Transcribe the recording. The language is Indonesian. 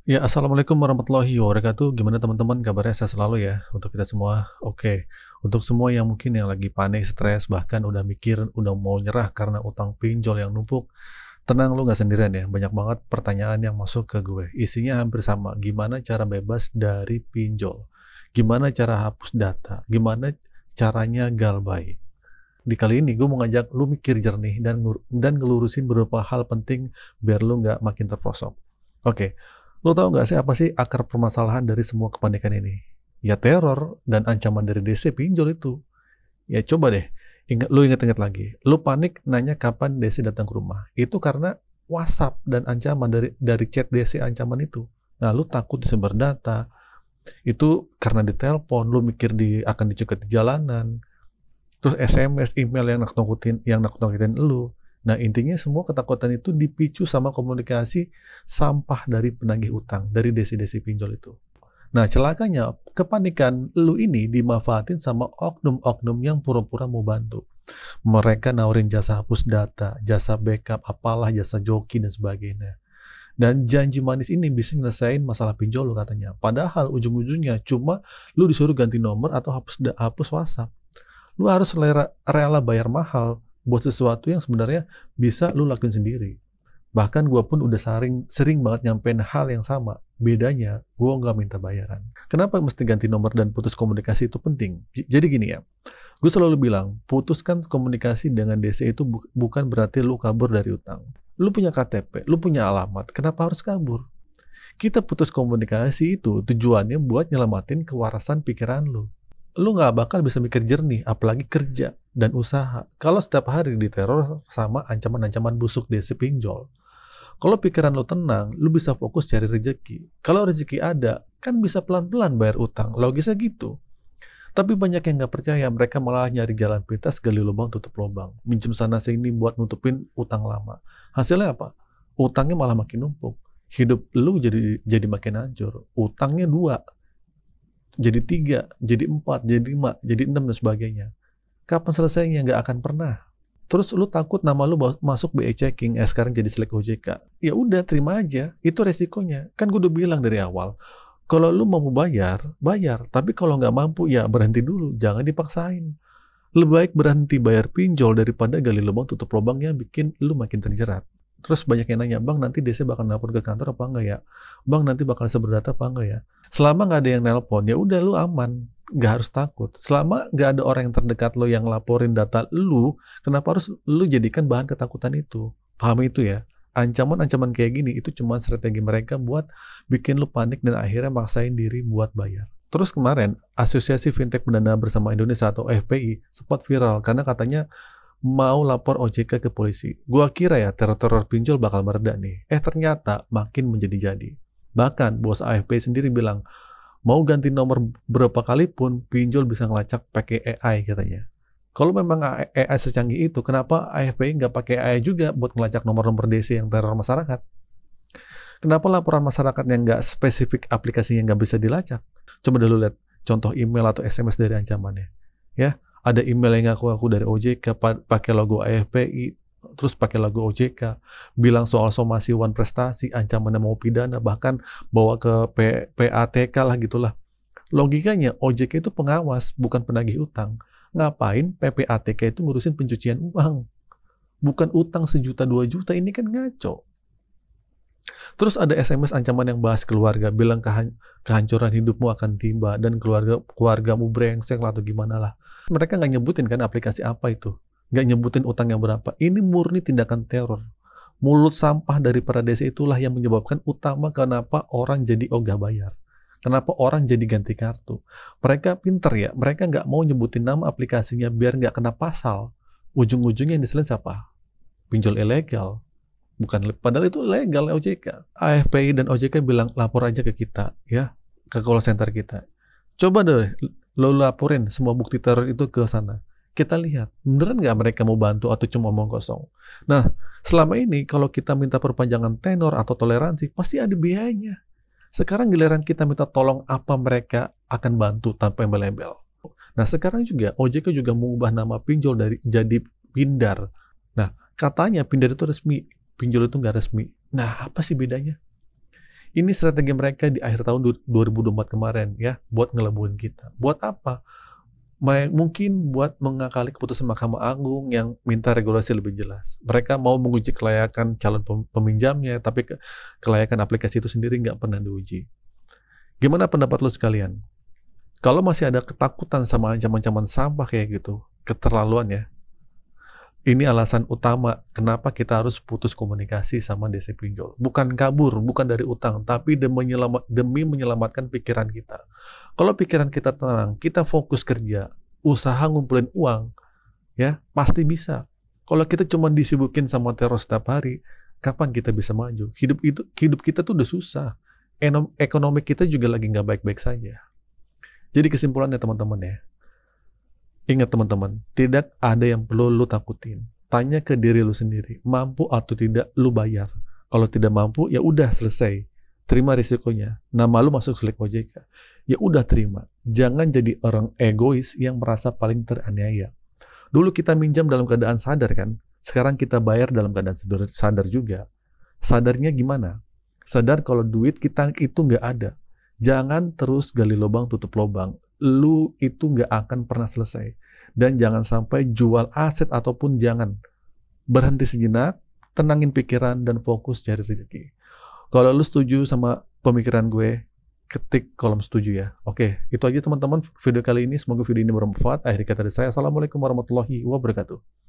Ya, assalamualaikum warahmatullahi wabarakatuh. Gimana teman-teman kabarnya? Saya selalu ya untuk kita semua. Oke, untuk semua yang mungkin yang lagi panik, stres, bahkan udah mikir, udah mau nyerah karena utang pinjol yang numpuk, tenang, lu nggak sendirian ya. Banyak banget pertanyaan yang masuk ke gue. Isinya hampir sama. Gimana cara bebas dari pinjol? Gimana cara hapus data? Gimana caranya galbay? Di kali ini gue mau ngajak lu mikir jernih dan ngelurusin beberapa hal penting biar lu nggak makin terprosok. Oke, lu tahu nggak sih apa sih akar permasalahan dari semua kepanikan ini? Ya teror dan ancaman dari DC pinjol itu. Ya coba deh, ingat-ingat lagi. Lu panik nanya kapan DC datang ke rumah. Itu karena WhatsApp dan ancaman dari chat DC ancaman itu. Nah, lu takut disebar data. Itu karena ditelepon, lu mikir akan dicegat di jalanan. Terus SMS, email yang nakut-nakutin lu. Nah, intinya semua ketakutan itu dipicu sama komunikasi sampah dari penagih utang, dari desi-desi pinjol itu. Nah, celakanya, kepanikan lu ini dimanfaatin sama oknum-oknum yang pura-pura mau bantu. Mereka nawarin jasa hapus data, jasa backup, apalah, jasa joki, dan sebagainya. Dan janji manis ini bisa nyelesain masalah pinjol lu katanya. Padahal ujung-ujungnya cuma lu disuruh ganti nomor atau hapus WhatsApp. Lu harus rela bayar mahal buat sesuatu yang sebenarnya bisa lu lakuin sendiri. Bahkan gue pun udah sering banget nyampein hal yang sama. Bedanya, gue nggak minta bayaran. Kenapa mesti ganti nomor dan putus komunikasi itu penting? Jadi gini ya, gue selalu bilang, putuskan komunikasi dengan DC itu bukan berarti lu kabur dari utang. Lu punya KTP, lu punya alamat, kenapa harus kabur? Kita putus komunikasi itu tujuannya buat nyelamatin kewarasan pikiran lu. Lu nggak bakal bisa mikir jernih, apalagi kerja dan usaha. Kalau setiap hari diteror sama ancaman-ancaman busuk DC pinjol. Kalau pikiran lu tenang, lu bisa fokus cari rezeki. Kalau rezeki ada, kan bisa pelan-pelan bayar utang. Logisnya gitu. Tapi banyak yang nggak percaya, mereka malah nyari jalan pintas, gali lubang, tutup lubang. Minjem sana sini buat nutupin utang lama. Hasilnya apa? Utangnya malah makin numpuk. Hidup lu jadi makin hancur. Utangnya 2, jadi 3, jadi 4, jadi 5, jadi 6, dan sebagainya. Kapan selesainya? Nggak akan pernah. Terus lu takut nama lu masuk BE checking, sekarang jadi selek OJK. Ya udah, terima aja. Itu resikonya. Kan gue udah bilang dari awal, kalau lu mau bayar, bayar. Tapi kalau nggak mampu, ya berhenti dulu. Jangan dipaksain. Lebih baik berhenti bayar pinjol daripada gali lubang tutup lubang yang bikin lu makin terjerat. Terus banyak yang nanya, Bang nanti DC bakal nelpon ke kantor apa enggak ya? Bang nanti bakal sebar data apa enggak ya? Selama nggak ada yang nelpon, ya udah lu aman. Nggak harus takut. Selama nggak ada orang yang terdekat lo yang laporin data lu, kenapa harus lu jadikan bahan ketakutan itu? Pahami itu ya. Ancaman-ancaman kayak gini itu cuma strategi mereka buat bikin lu panik dan akhirnya maksain diri buat bayar. Terus kemarin, Asosiasi Fintech Pendana Bersama Indonesia atau FPI sempat viral karena katanya mau lapor OJK ke polisi. Gua kira ya teror-teror pinjol bakal mereda nih. Ternyata makin menjadi-jadi. Bahkan bos AFP sendiri bilang, mau ganti nomor berapa kali pun pinjol bisa ngelacak pakai AI katanya. Kalau memang AI secanggih itu, kenapa AFP nggak pakai AI juga buat ngelacak nomor-nomor DC yang teror masyarakat? Kenapa laporan masyarakat yang nggak spesifik aplikasinya nggak bisa dilacak? Coba dulu lihat contoh email atau SMS dari ancamannya. Ya, ada email yang ngaku-ngaku dari OJK, pakai logo AFPI, terus pakai logo OJK, bilang soal somasi wan prestasi, ancamannya mau pidana, bahkan bawa ke PATK lah gitulah. Logikanya OJK itu pengawas, bukan penagih utang. Ngapain PPATK itu ngurusin pencucian uang? Bukan utang 1 juta 2 juta, ini kan ngaco. Terus ada SMS ancaman yang bahas keluarga, bilang kehancuran hidupmu akan tiba dan keluargamu brengsek lah atau gimana lah. Mereka nggak nyebutin kan aplikasi apa itu, nggak nyebutin utangnya berapa. Ini murni tindakan teror. Mulut sampah dari para desa itulah yang menyebabkan utama kenapa orang jadi ogah bayar. Kenapa orang jadi ganti kartu. Mereka pinter ya, mereka nggak mau nyebutin nama aplikasinya biar nggak kena pasal. Ujung-ujungnya yang diselin siapa? Pinjol ilegal. Bukan, padahal itu legal OJK. AFPI dan OJK bilang lapor aja ke kita, ya, ke call center kita. Coba deh, lo laporin semua bukti teror itu ke sana. Kita lihat, beneran nggak mereka mau bantu atau cuma omong kosong. Nah, selama ini kalau kita minta perpanjangan tenor atau toleransi, pasti ada biayanya. Sekarang giliran kita minta tolong apa mereka akan bantu tanpa embel-embel. Nah, sekarang juga OJK juga mengubah nama pinjol dari jadi Pindar. Nah, katanya Pindar itu resmi, pinjol itu nggak resmi. Nah, apa sih bedanya? Ini strategi mereka di akhir tahun 2024 kemarin ya, buat ngelabuin kita. Buat apa? Mungkin buat mengakali keputusan Mahkamah Agung yang minta regulasi lebih jelas. Mereka mau menguji kelayakan calon peminjamnya, tapi kelayakan aplikasi itu sendiri nggak pernah diuji. Gimana pendapat lo sekalian? Kalau masih ada ketakutan sama ancaman-ancaman sampah kayak gitu, keterlaluan ya. Ini alasan utama kenapa kita harus putus komunikasi sama DC pinjol. Bukan kabur, bukan dari utang, tapi demi menyelamatkan pikiran kita. Kalau pikiran kita tenang, kita fokus kerja, usaha ngumpulin uang, ya pasti bisa. Kalau kita cuma disibukin sama teror setiap hari, kapan kita bisa maju? Hidup kita tuh udah susah. Ekonomi kita juga lagi nggak baik-baik saja. Jadi kesimpulannya teman-teman ya, ingat teman-teman, tidak ada yang perlu lu takutin. Tanya ke diri lu sendiri, mampu atau tidak lu bayar. Kalau tidak mampu, ya udah selesai. Terima risikonya. Nama lu masuk selek OJK. Ya udah terima. Jangan jadi orang egois yang merasa paling teraniaya. Dulu kita minjam dalam keadaan sadar kan? Sekarang kita bayar dalam keadaan sadar juga. Sadarnya gimana? Sadar kalau duit kita itu nggak ada. Jangan terus gali lubang tutup lubang. Lu itu nggak akan pernah selesai. Dan jangan sampai jual aset ataupun jangan. Berhenti sejenak, tenangin pikiran, dan fokus cari rezeki. Kalau lu setuju sama pemikiran gue, ketik kolom setuju ya. Oke, itu aja teman-teman video kali ini. Semoga video ini bermanfaat. Akhir kata dari saya, Assalamualaikum warahmatullahi wabarakatuh.